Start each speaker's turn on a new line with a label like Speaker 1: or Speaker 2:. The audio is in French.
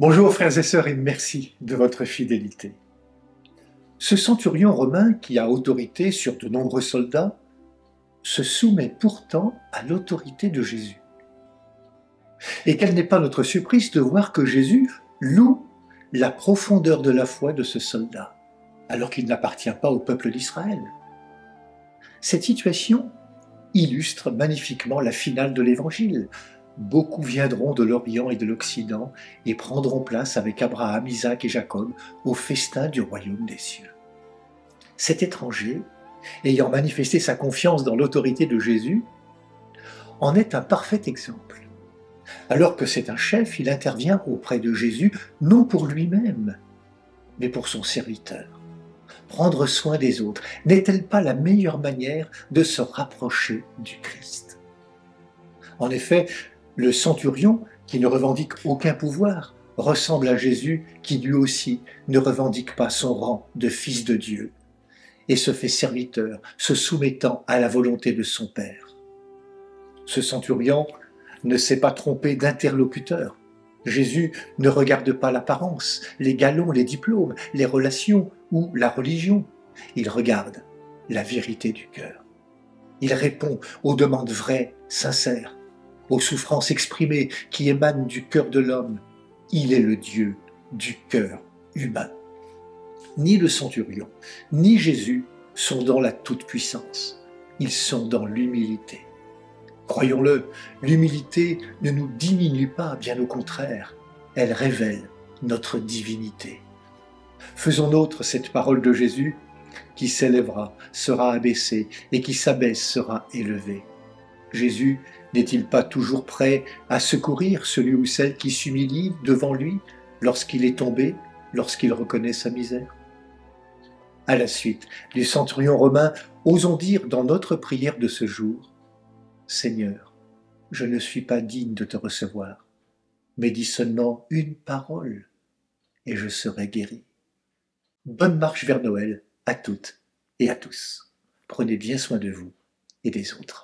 Speaker 1: Bonjour frères et sœurs et merci de votre fidélité. Ce centurion romain qui a autorité sur de nombreux soldats se soumet pourtant à l'autorité de Jésus. Et quelle n'est pas notre surprise de voir que Jésus loue la profondeur de la foi de ce soldat, alors qu'il n'appartient pas au peuple d'Israël. Cette situation illustre magnifiquement la finale de l'Évangile. Beaucoup viendront de l'Orient et de l'Occident et prendront place avec Abraham, Isaac et Jacob au festin du royaume des cieux. Cet étranger, ayant manifesté sa confiance dans l'autorité de Jésus, en est un parfait exemple. Alors que c'est un chef, il intervient auprès de Jésus, non pour lui-même, mais pour son serviteur. Prendre soin des autres, n'est-elle pas la meilleure manière de se rapprocher du Christ? En effet, le centurion, qui ne revendique aucun pouvoir, ressemble à Jésus qui lui aussi ne revendique pas son rang de fils de Dieu et se fait serviteur, se soumettant à la volonté de son Père. Ce centurion ne s'est pas trompé d'interlocuteur. Jésus ne regarde pas l'apparence, les galons, les diplômes, les relations ou la religion. Il regarde la vérité du cœur. Il répond aux demandes vraies, sincères, aux souffrances exprimées qui émanent du cœur de l'homme. Il est le Dieu du cœur humain. Ni le centurion, ni Jésus sont dans la toute-puissance. Ils sont dans l'humilité. Croyons-le, l'humilité ne nous diminue pas, bien au contraire. Elle révèle notre divinité. Faisons nôtre cette parole de Jésus, qui s'élèvera, sera abaissé, et qui s'abaisse sera élevé. Jésus n'est-il pas toujours prêt à secourir celui ou celle qui s'humilie devant lui lorsqu'il est tombé, lorsqu'il reconnaît sa misère? À la suite du centurion romain, osons dire dans notre prière de ce jour: Seigneur, je ne suis pas digne de te recevoir, mais dis seulement une parole et je serai guéri. Bonne marche vers Noël à toutes et à tous. Prenez bien soin de vous et des autres.